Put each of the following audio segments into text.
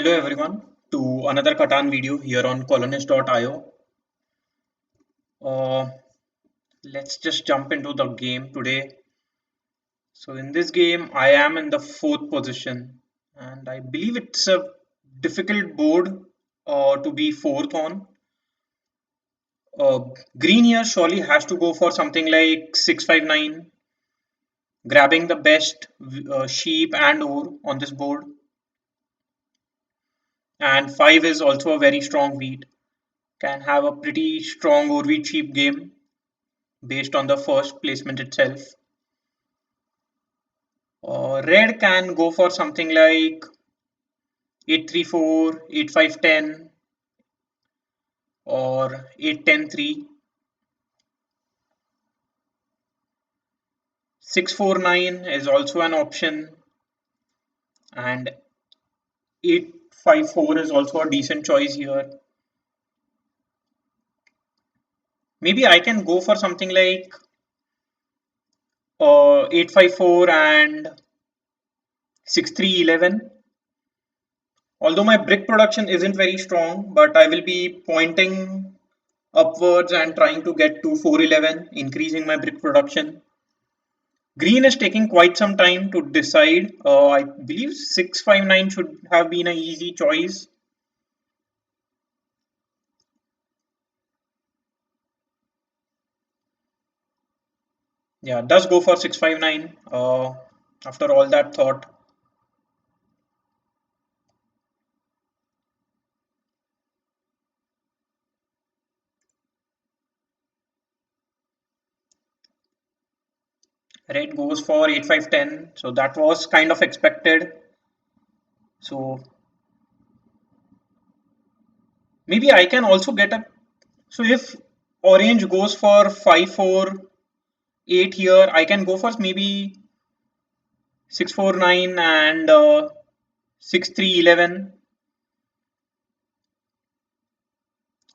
Hello everyone to another Catan video here on colonist.io. Uh, let's just jump into the game today. So in this game, I am in the fourth position, and I believe it's a difficult board to be fourth on. Uh, Green here surely has to go for something like 659, grabbing the best sheep and ore on this board. And 5 is also a very strong wheat, can have a pretty strong ore wheat sheep game based on the first placement itself. Red can go for something like 834, 8510 or 8103. 649 is also an option, and 854 is also a decent choice here. Maybe I can go for something like 854 and 6311. Although my brick production isn't very strong, but I will be pointing upwards and trying to get to 411, increasing my brick production. Green is taking quite some time to decide. I believe 659 should have been an easy choice. Yeah, does go for 659 after all that thought. Red goes for 8510, so that was kind of expected. So maybe I can also get a. So if orange goes for 548 here, I can go for maybe 649 and 6311.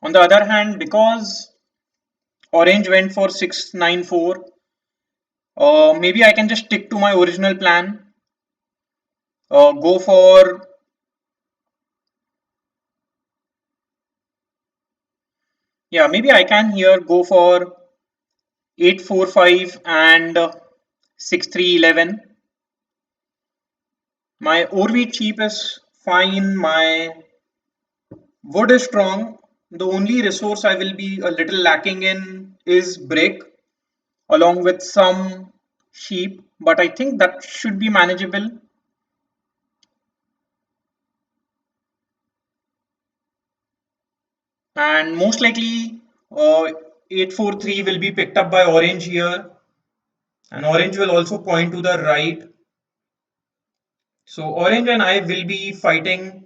On the other hand, because orange went for 694, maybe I can just stick to my original plan. Go for yeah, maybe I can here go for 845 and 6311. My ore wheat cheap is fine. My wood is strong. The only resource I will be a little lacking in is brick, along with some sheep. But I think that should be manageable. And most likely 843 will be picked up by orange here, and orange will also point to the right. So orange and I will be fighting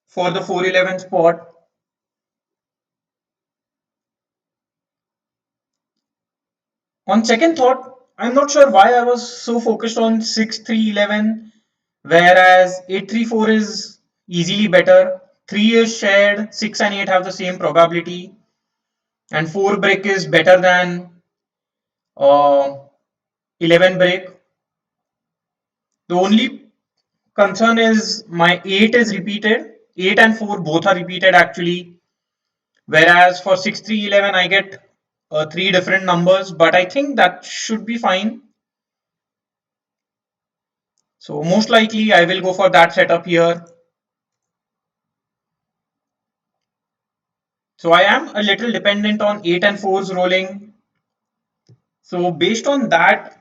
for the 411 spot. On second thought, I'm not sure why I was so focused on 6311, whereas 834 is easily better. 3 is shared, 6 and 8 have the same probability, and 4 break is better than uh, 11 break. The only concern is my 8 is repeated. 8 and 4 both are repeated actually. Whereas for 6311 I get 3 different numbers, but I think that should be fine. So most likely I will go for that setup here. So I am a little dependent on 8 and 4's rolling. So based on that,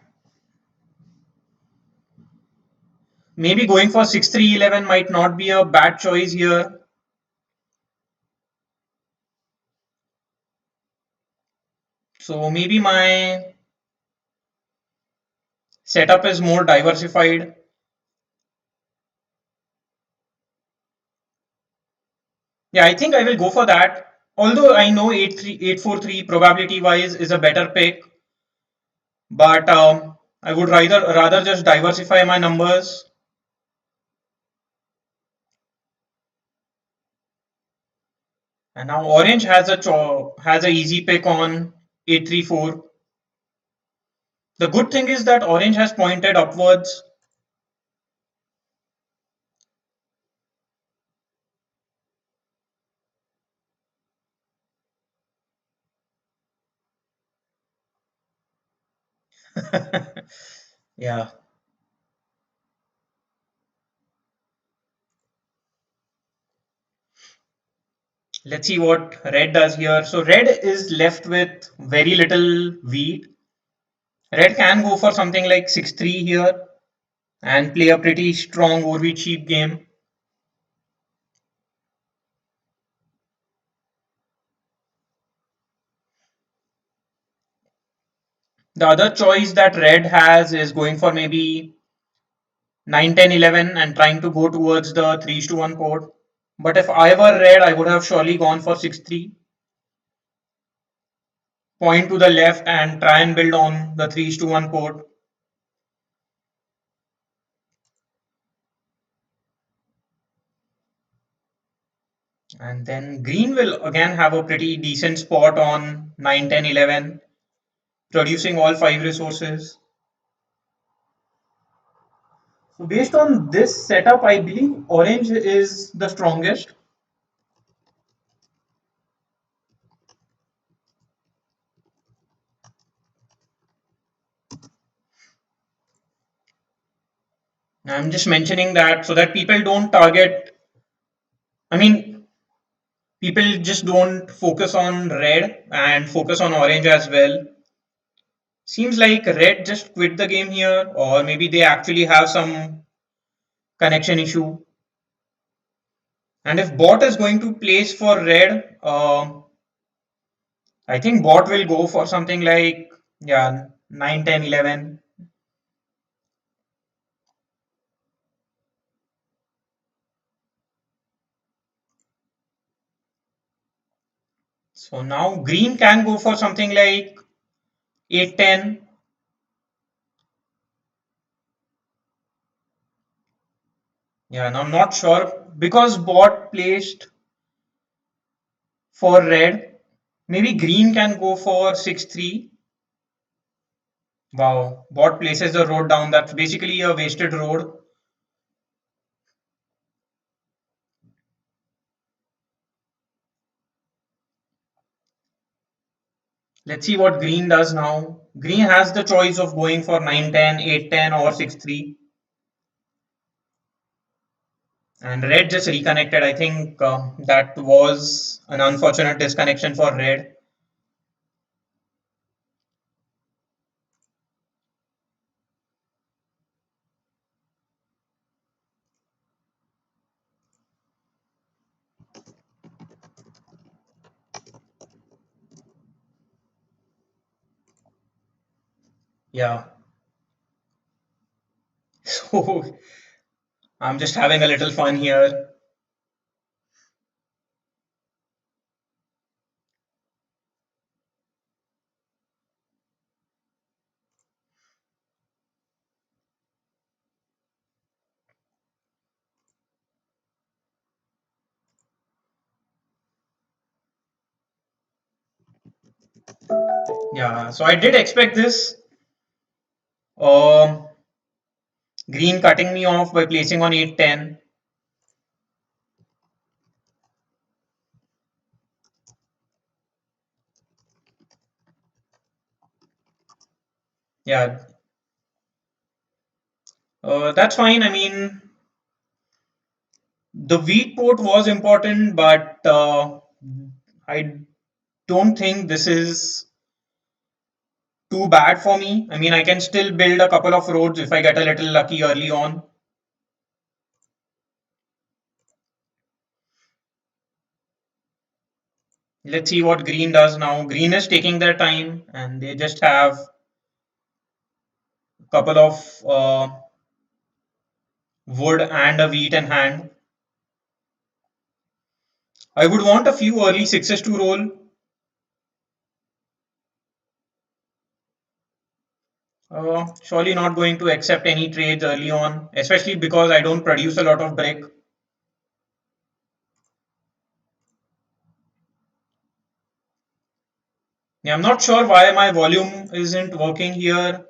maybe going for 6311 might not be a bad choice here. So maybe my setup is more diversified. Yeah, I think I will go for that. Although I know 843 probability wise is a better pick, but I would rather just diversify my numbers. And now orange has a easy pick on 834. The good thing is that orange has pointed upwards. Yeah. Let's see what red does here. So red is left with very little wheat. Red can go for something like 6-3 here and play a pretty strong overwheat sheep game. The other choice that red has is going for maybe 9, 10, 11 and trying to go towards the 3 to 1 port. But if I were red, I would have surely gone for 6-3, point to the left and try and build on the 3 to 1 port. And then green will again have a pretty decent spot on 9, 10, 11, producing all 5 resources. So based on this setup, I believe orange is the strongest. I'm just mentioning that so that people don't target, I mean, people just don't focus on red and focus on orange as well. Seems like red just quit the game here, or maybe they actually have some connection issue. And if bot is going to place for red, I think bot will go for something like, yeah, 9, 10, 11. So now green can go for something like 8, 10. Yeah, and I'm not sure because bot placed for red. Maybe green can go for 6-3. Wow, bot places the road down. That's basically a wasted road. Let's see what green does now. Green has the choice of going for 9, 10, 8, 10, or 6-3. And red just reconnected. I think that was an unfortunate disconnection for red. Yeah. So I'm just having a little fun here. Yeah. So I did expect this. Um, Green cutting me off by placing on 8, 10. Yeah. That's fine. I mean, the wheat port was important, but I don't think this is too bad for me. I mean, I can still build a couple of roads if I get a little lucky early on. Let's see what green does now. Green is taking their time and they just have a couple of wood and a wheat in hand. I would want a few early sixes to roll. Surely not going to accept any trades early on, especially because I don't produce a lot of brick. Yeah, I'm not sure why my volume isn't working here.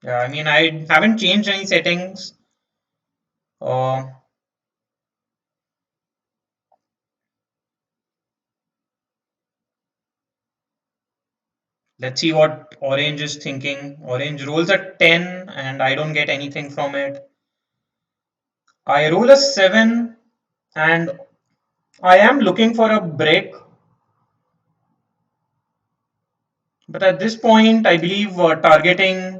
Yeah, I mean, I haven't changed any settings. Uh, let's see what Orange is thinking. Orange rolls a 10 and I don't get anything from it. I roll a 7 and I am looking for a break. But at this point, I believe targeting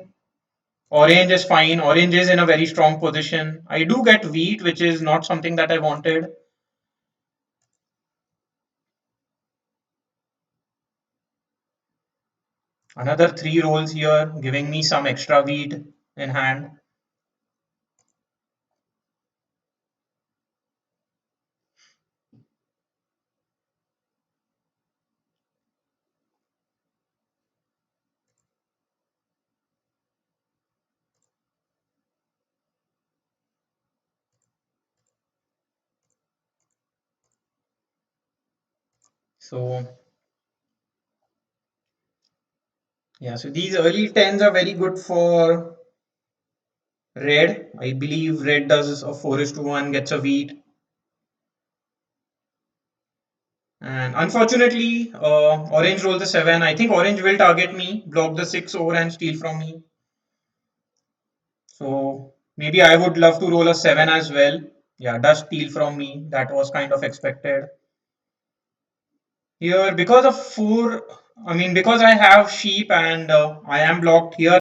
Orange is fine. Orange is in a very strong position. I do get wheat, which is not something that I wanted. Another 3 rolls here, giving me some extra wheat in hand. So yeah, so these early 10s are very good for red. I believe red does a 4 is to 1, gets a wheat. And unfortunately, orange rolls the 7. I think orange will target me, block the 6 over and steal from me. So maybe I would love to roll a 7 as well. Yeah, does steal from me. That was kind of expected. Here, because of 4, I mean, because I have sheep and I am blocked here.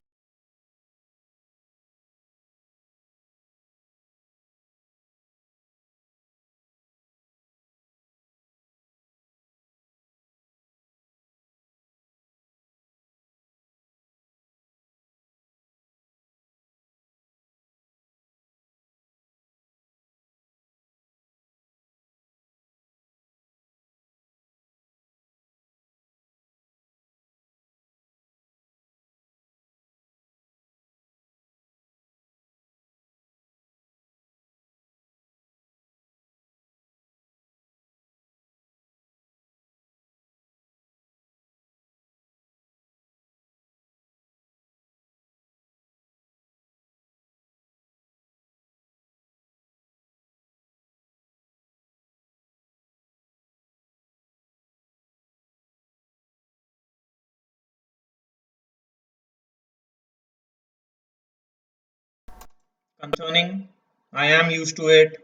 Concerning, I am used to it.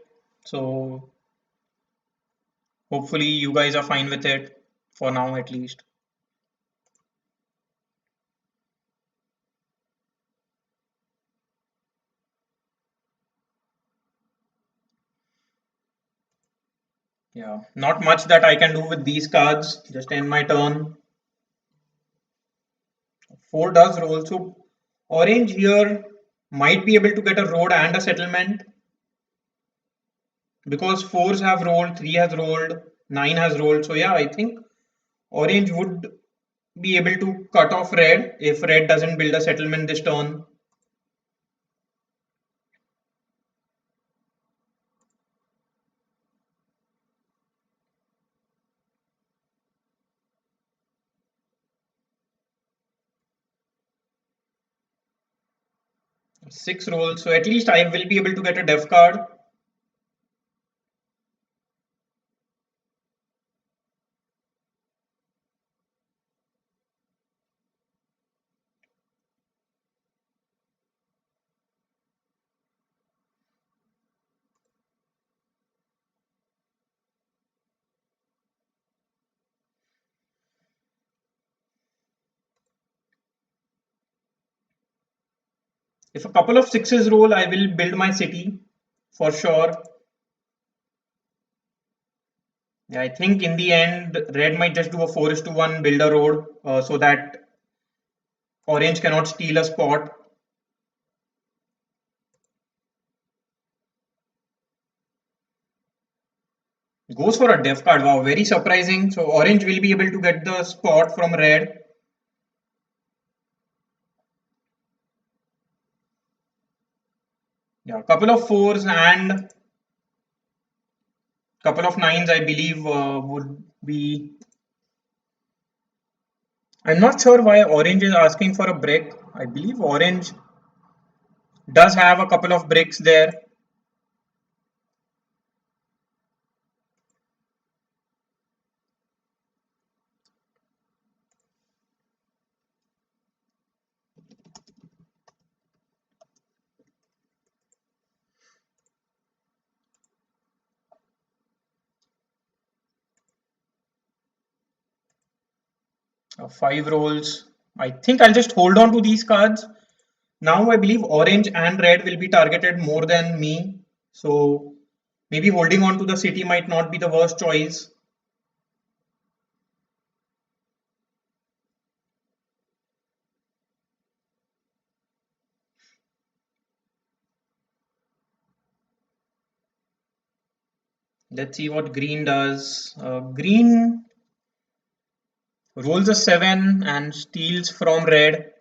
So hopefully you guys are fine with it for now at least. Yeah, not much that I can do with these cards. Just end my turn. 4 does roll. So orange here might be able to get a road and a settlement because 4s have rolled, 3 has rolled, 9 has rolled. So yeah, I think orange would be able to cut off red if red doesn't build a settlement this turn. Six rolls, so at least I will be able to get a def card. If a couple of sixes roll, I will build my city for sure. Yeah, I think in the end, red might just do a 4 is to 1 build a road so that orange cannot steal a spot. Goes for a def card. Wow, very surprising. So orange will be able to get the spot from red. Yeah, couple of 4s and couple of 9s, I believe, would be. I'm not sure why orange is asking for a break. I believe orange Does have a couple of bricks there. Five rolls. I think I'll just hold on to these cards. Now I believe orange and red will be targeted more than me. So maybe holding on to the city might not be the worst choice. Let's see what green does. Green rolls a 7 and steals from red.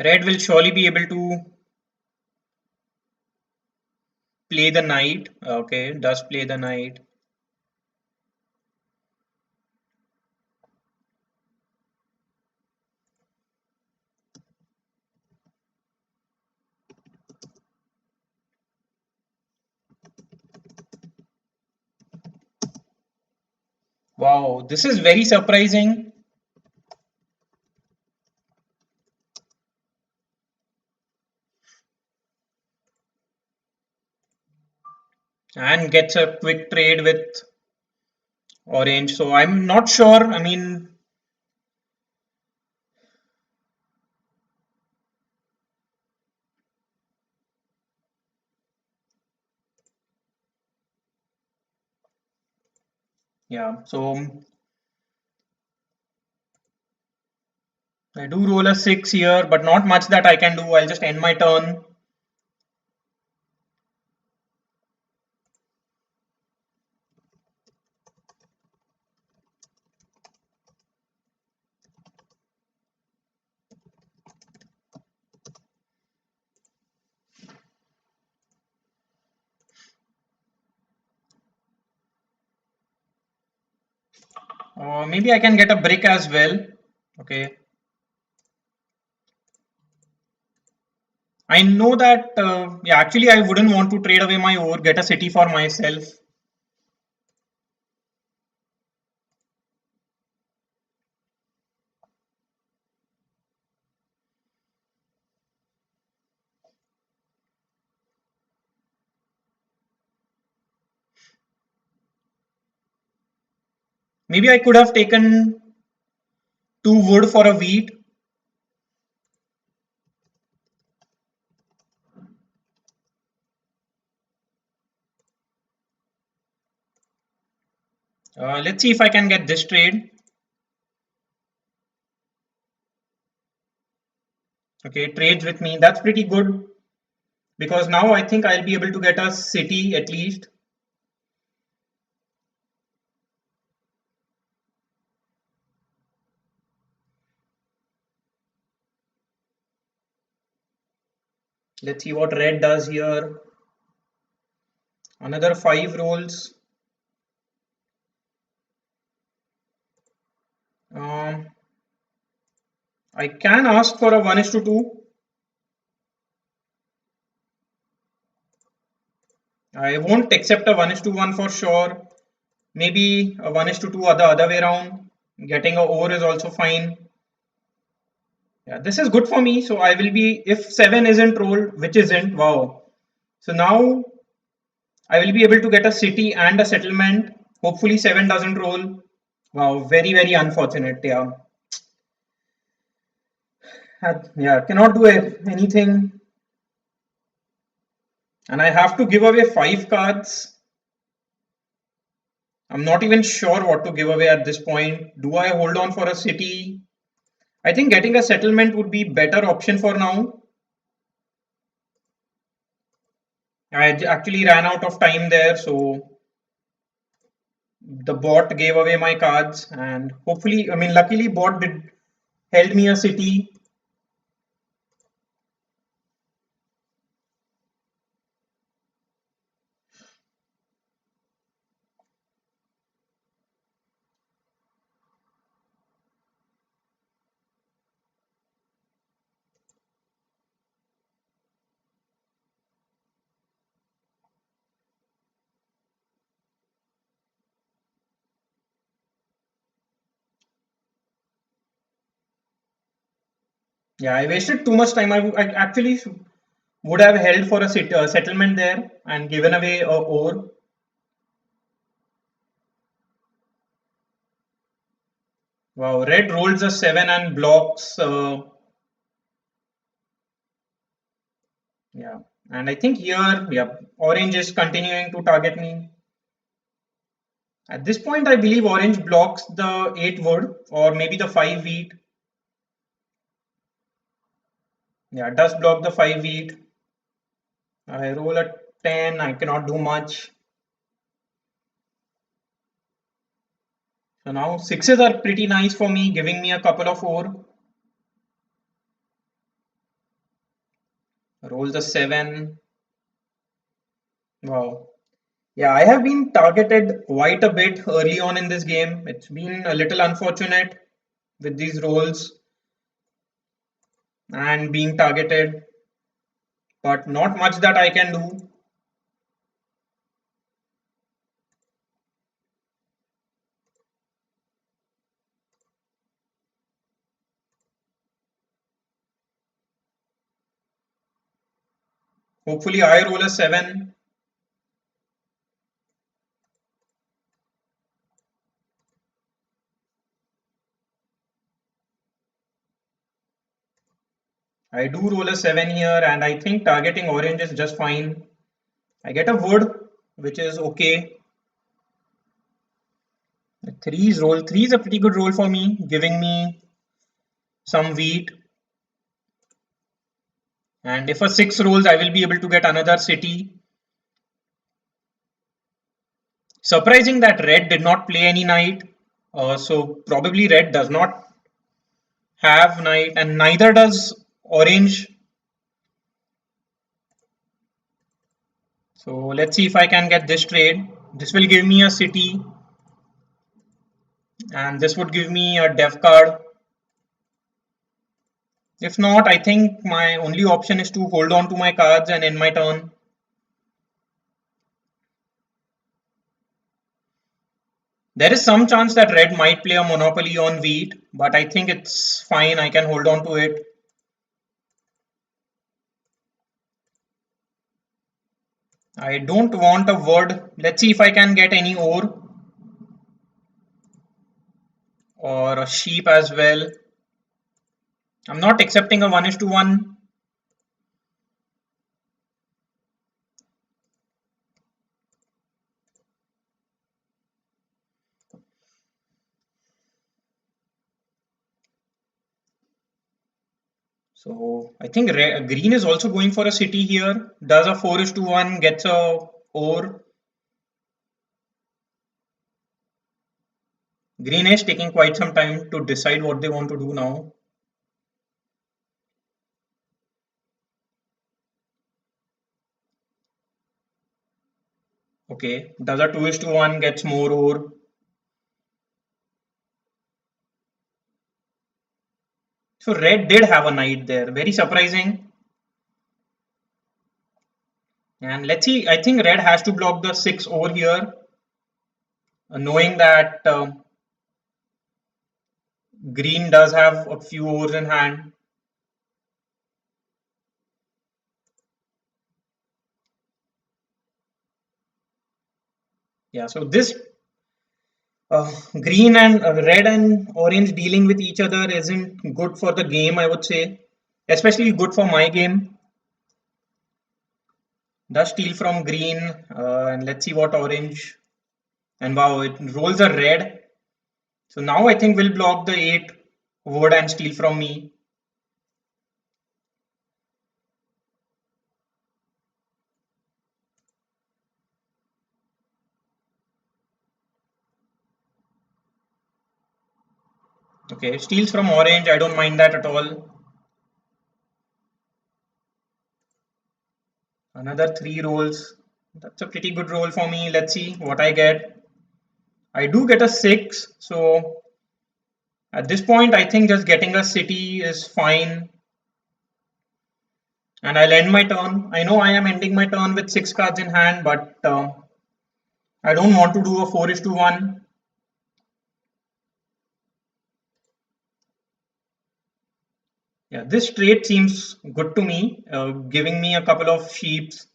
Red will surely be able to play the knight. Okay, does play the knight. Wow, this is very surprising. And gets a quick trade with orange. So I'm not sure. I mean, yeah. So I do roll a 6 here, but not much that I can do. I'll just end my turn. Maybe I can get a brick as well. Okay. I know that, yeah, actually, I wouldn't want to trade away my ore, get a city for myself. Maybe I could have taken 2 wood for a wheat. Let's see if I can get this trade. Okay, trades with me. That's pretty good because now I think I'll be able to get a city at least. Let's see what red does here. Another 5 rolls. Um, I can ask for a 1:2. I won't accept a 1:1 for sure. Maybe a 1:2 or the other way around. Getting a ore is also fine. Yeah, this is good for me. So I will be, if 7 isn't rolled, which isn't, wow. So now I will be able to get a city and a settlement. Hopefully 7 doesn't roll. Wow, very, very unfortunate. Yeah. Yeah, cannot do anything. And I have to give away 5 cards. I'm not even sure what to give away at this point. Do I hold on for a city? I think getting a settlement would be better option for now. I actually ran out of time there, so the bot gave away my cards, and hopefully, I mean, luckily, bot did held me a city. Yeah, I wasted too much time. I actually would have held for a settlement there and given away a ore. Wow, red rolls a 7 and blocks. Yeah, and I think here, yeah, orange is continuing to target me. At this point, I believe orange blocks the 8 wood or maybe the 5 wheat. Yeah, it does block the 5 wheat. I roll a 10, I cannot do much. So now sixes are pretty nice for me, giving me a couple of ore. Roll the 7. Wow. Yeah, I have been targeted quite a bit early on in this game. It's been a little unfortunate with these rolls and being targeted, but not much that I can do. Hopefully, I roll a 7. I do roll a 7 here, and I think targeting orange is just fine. I get a wood, which is okay. The threes roll. Three is a pretty good roll for me, giving me some wheat. And if a 6 rolls, I will be able to get another city. Surprising that red did not play any knight. So probably red does not have knight, and neither does orange. So let's see if I can get this trade. This will give me a city, and this would give me a dev card. If not, I think my only option is to hold on to my cards and end my turn. There is some chance that red might play a monopoly on wheat, but I think it's fine. I can hold on to it. I don't want a word. Let's see if I can get any ore or a sheep as well. I'm not accepting a 1:1. So I think green is also going for a city here. Does a 4:1, gets a ore. Green is taking quite some time to decide what they want to do now. Okay, does a 2:1, gets more ore. So red did have a knight there. Very surprising. And let's see, I think red has to block the 6 over here, knowing that green does have a few ores in hand. Yeah, so this green and red and orange dealing with each other isn't good for the game, I would say, especially good for my game. Does steal from green, and let's see what orange. And wow, it rolls a red. So now I think we'll block the 8 wood and steal from me. Okay, steals from orange. I don't mind that at all. Another 3 rolls. That's a pretty good roll for me. Let's see what I get. I do get a 6. So at this point, I think just getting a city is fine. And I'll end my turn. I know I am ending my turn with 6 cards in hand, but I don't want to do a 4:1. Yeah, this trade seems good to me, giving me a couple of sheeps.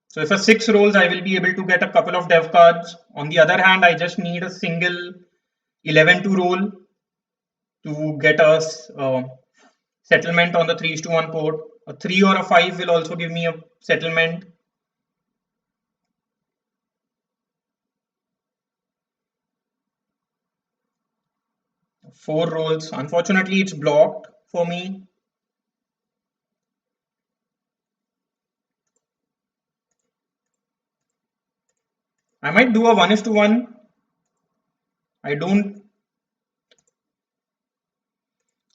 So if a 6 rolls, I will be able to get a couple of dev cards. On the other hand, I just need a single 11 to roll to get us settlement on the 3:1 port. A 3 or a 5 will also give me a settlement. Four rolls. Unfortunately, it's blocked for me. I might do a 1:1. I don't.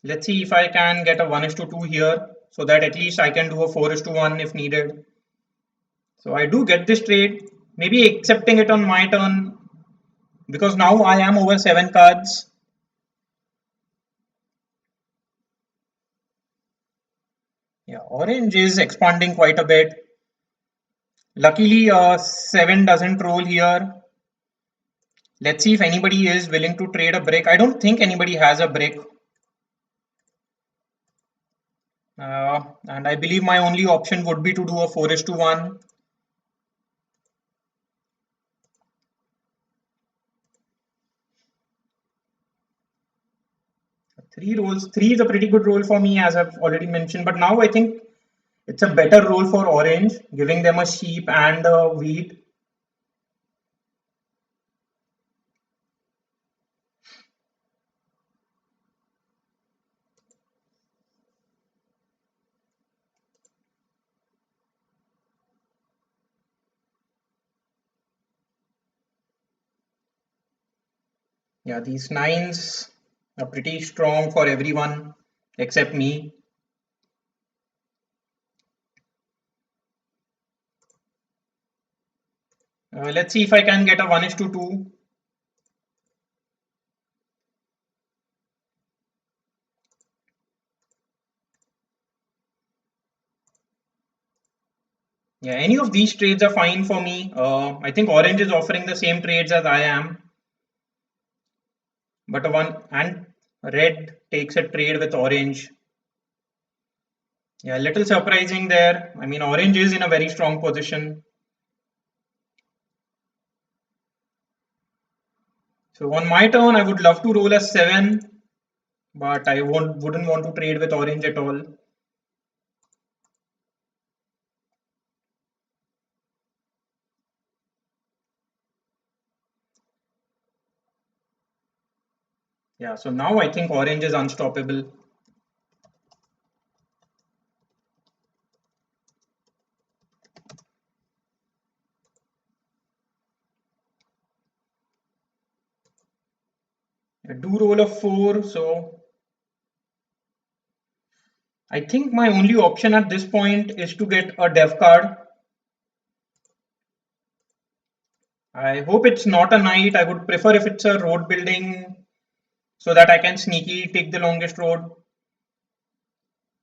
Let's see if I can get a 1:2 here so that at least I can do a 4:1 if needed. So I do get this trade, maybe accepting it on my turn because now I am over 7 cards. Yeah, orange is expanding quite a bit. Luckily, 7 doesn't roll here. Let's see if anybody is willing to trade a brick. I don't think anybody has a brick. And I believe my only option would be to do a 4:1. Three rolls. Three is a pretty good roll for me, as I've already mentioned. But now I think it's a better roll for orange, giving them a sheep and a wheat. Yeah, these nines are pretty strong for everyone except me. Let's see if I can get a 1:2. Yeah, any of these trades are fine for me. I think orange is offering the same trades as I am, but a one and red takes a trade with orange. Yeah, a little surprising there. I mean, orange is in a very strong position. So on my turn, I would love to roll a 7, but I wouldn't want to trade with orange at all. Yeah, so now I think orange is unstoppable. I do roll a 4, so I think my only option at this point is to get a dev card. I hope it's not a knight. I would prefer if it's a road building so that I can sneakily take the longest road.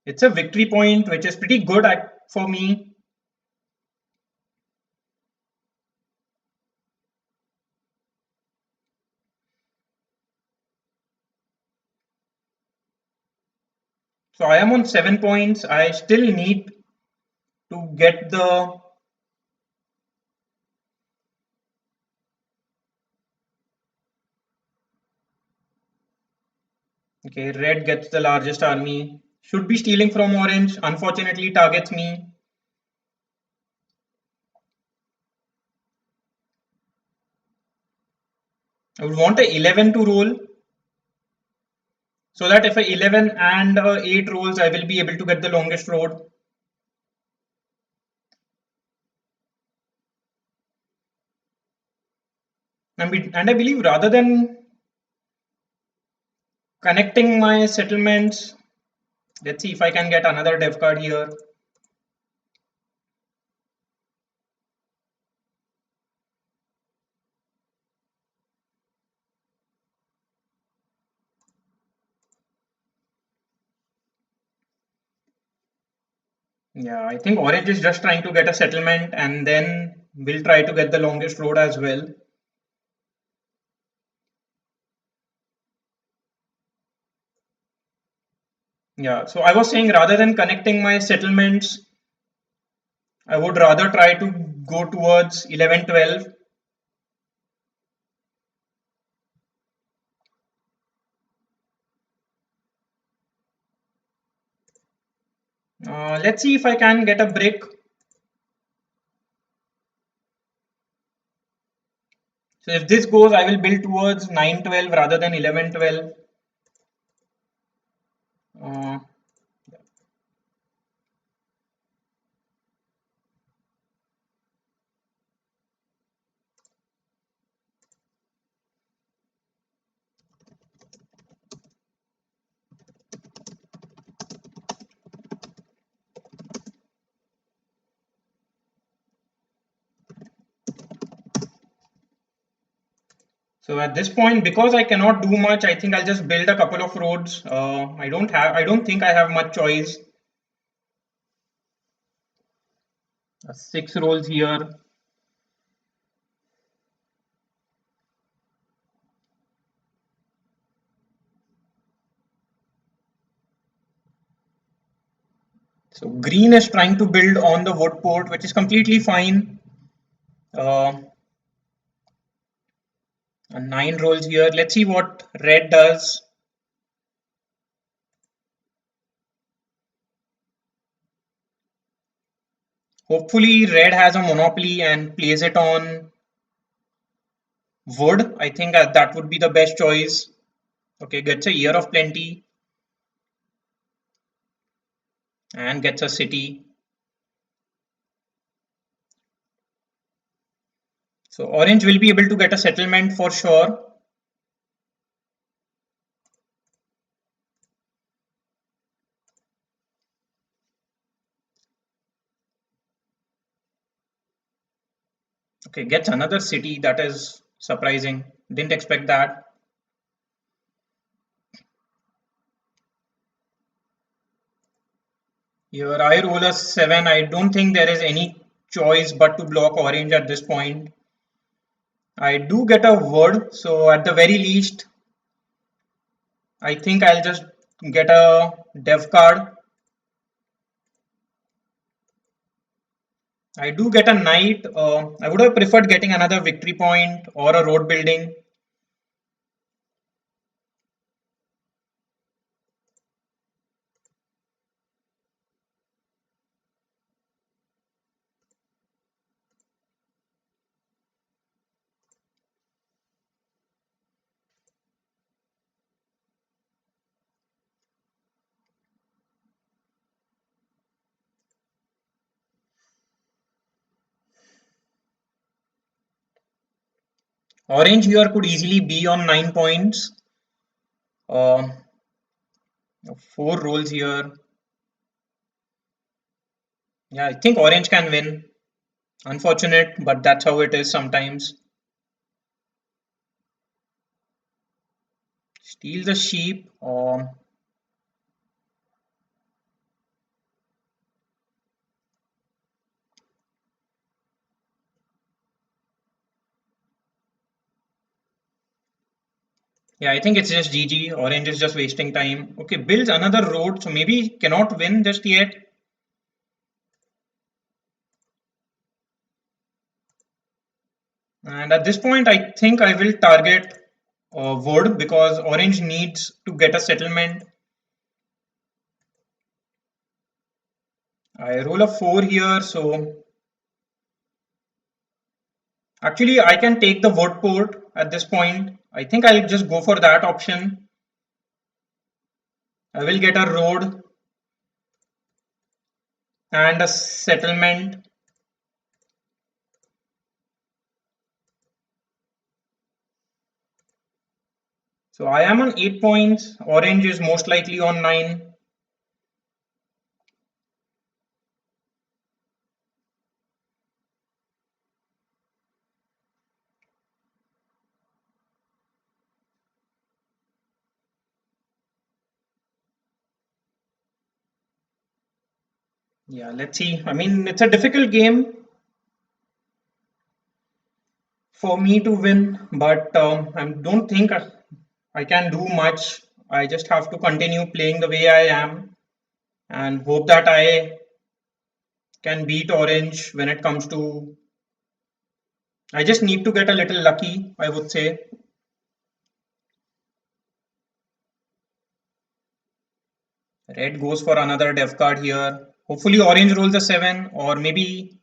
It's a victory point, which is pretty good for me. So I am on 7 points. I still need to get the okay, red gets the largest army. Should be stealing from orange. Unfortunately, targets me. I would want a 11 to roll so that if a 11 and a 8 rolls, I will be able to get the longest road. And I believe rather than connecting my settlements, let's see if I can get another dev card here. Yeah, I think orange is just trying to get a settlement and then we'll try to get the longest road as well. Yeah, so I was saying rather than connecting my settlements, I would rather try to go towards 11, 12. Let's see if I can get a brick. So if this goes, I will build towards 9, 12 rather than 11, 12. Uh, so at this point, because I cannot do much, I think I'll just build a couple of roads. I don't think I have much choice. 6 rolls here. So green is trying to build on the wood port, which is completely fine. Uh, and 9 rolls here. Let's see what red does. Hopefully, red has a monopoly and plays it on wood. I think that would be the best choice. Okay, gets a year of plenty and gets a city. So orange will be able to get a settlement for sure. Okay, gets another city. That is surprising. Didn't expect that. Here I roll a 7. I don't think there is any choice but to block orange at this point. I do get a word, so at the very least, I think I'll just get a dev card. I do get a knight. I would have preferred getting another victory point or a road building. Orange here could easily be on 9 points. Uh, 4 rolls here. Yeah, I think orange can win. Unfortunate, but that's how it is sometimes. Steal the sheep. Yeah, I think it's just GG. Orange is just wasting time. Okay, builds another road, so maybe cannot win just yet. And at this point, I think I will target wood because orange needs to get a settlement. I roll a 4 here, so actually I can take the wood port at this point. I think I'll just go for that option. I will get a road and a settlement. So I am on 8 points. Orange is most likely on 9. Yeah, let's see. I mean, it's a difficult game for me to win, but I don't think I can do much. I just have to continue playing the way I am and hope that I can beat orange when it comes to. I just need to get a little lucky, I would say. Red goes for another dev card here. Hopefully, orange rolls a 7, or maybe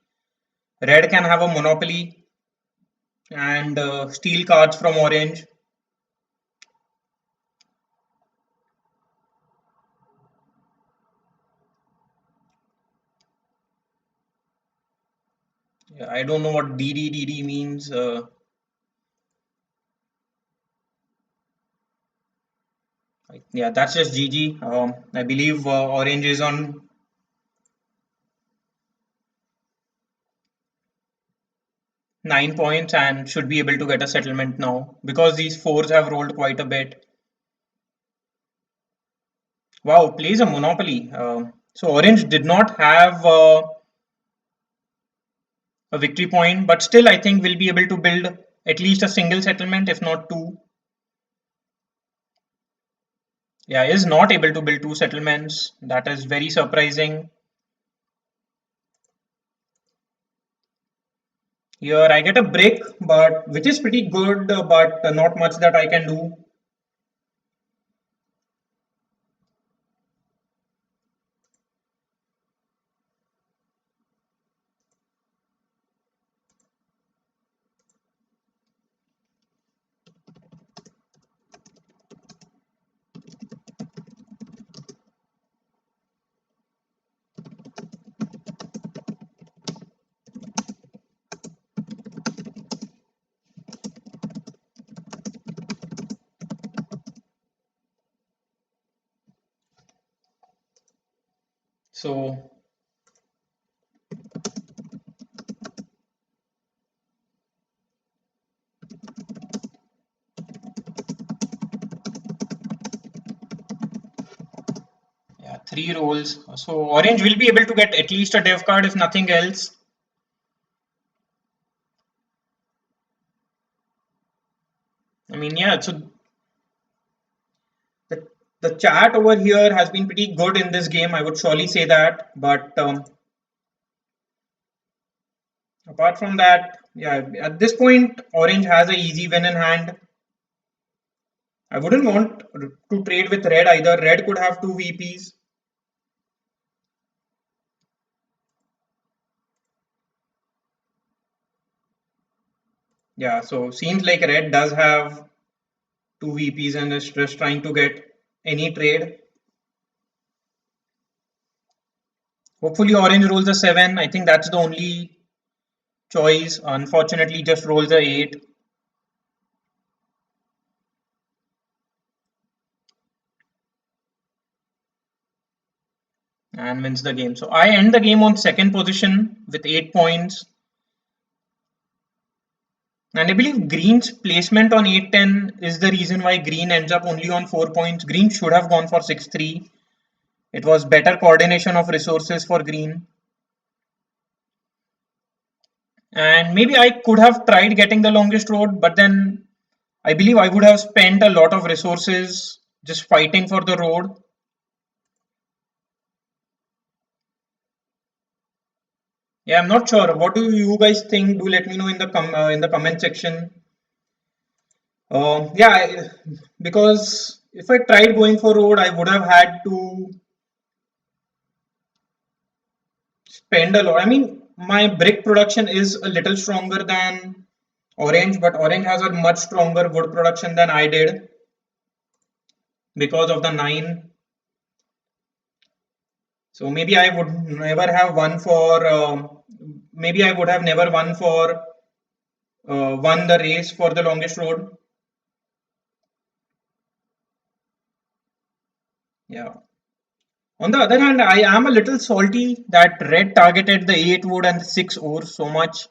red can have a monopoly and steal cards from orange. Yeah, I don't know what DDDD means. Yeah, that's just GG. I believe orange is on 9 points and should be able to get a settlement now because these fours have rolled quite a bit. Wow, plays a monopoly. So orange did not have a victory point, but still I think we'll be able to build at least a single settlement, if not two. Yeah, is not able to build two settlements. That is very surprising. Here I get a brick, but which is pretty good, but not much that I can do. So yeah, three rolls. So orange will be able to get at least a dev card if nothing else. I mean, yeah, so the, the chat over here has been pretty good in this game. I would surely say that. But apart from that, yeah, at this point, orange has a easy win in hand. I wouldn't want to trade with red either. Red could have two VPs. Yeah, so seems like red does have two VPs and is just trying to get any trade. Hopefully, orange rolls a 7. I think that's the only choice. Unfortunately, just rolls a 8 and wins the game. So I end the game on second position with 8 points. And I believe green's placement on 8-10 is the reason why green ends up only on 4 points. Green should have gone for 6-3. It was better coordination of resources for green. And maybe I could have tried getting the longest road, but then I believe I would have spent a lot of resources just fighting for the road. Yeah, I'm not sure. What do you guys think? Do let me know in the comment section. Yeah, because if I tried going for road, I would have had to spend a lot. I mean, my brick production is a little stronger than orange, but orange has a much stronger wood production than I did because of the 9. So maybe I would never have won for. Maybe I would have never won the race for the longest road. Yeah. On the other hand, I am a little salty that red targeted the 8 wood and the 6 ore so much.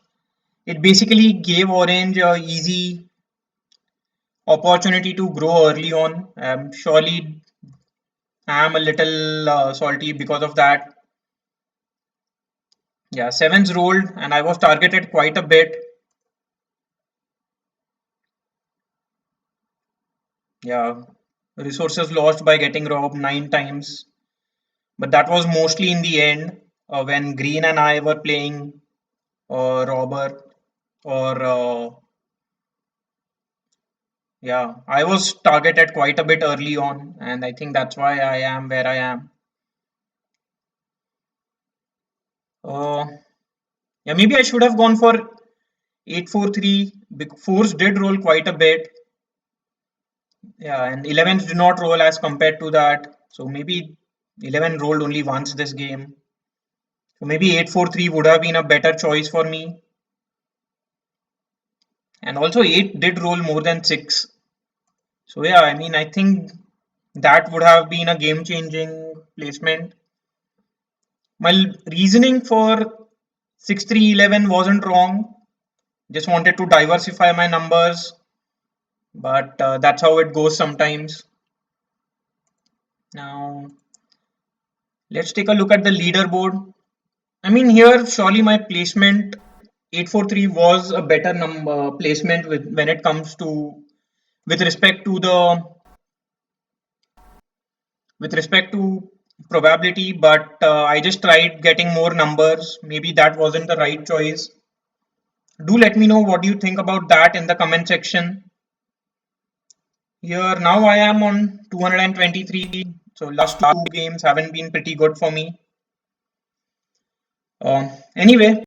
It basically gave orange a easy opportunity to grow early on. Surely I am a little salty because of that. Yeah, sevens rolled and I was targeted quite a bit. Yeah, resources lost by getting robbed 9 times. But that was mostly in the end when Green and I were playing robber or yeah, I was targeted quite a bit early on, and I think that's why I am where I am. Uh, yeah, maybe I should have gone for 8-4-3. Big fours did roll quite a bit. Yeah, and 11s do not roll as compared to that. So maybe 11 rolled only once this game. So maybe 8-4-3 would have been a better choice for me. And also 8 did roll more than 6. So yeah, I mean, I think that would have been a game changing placement. My reasoning for 6-3-11 wasn't wrong. Just wanted to diversify my numbers, but that's how it goes sometimes. Now, let's take a look at the leaderboard. I mean, here surely my placement 8-4-3 was a better number placement with when it comes to with respect to the with respect to probability, but I just tried getting more numbers. Maybe that wasn't the right choice. Do let me know what you think about that in the comment section. Here now I am on 223. So last two games haven't been pretty good for me. Anyway,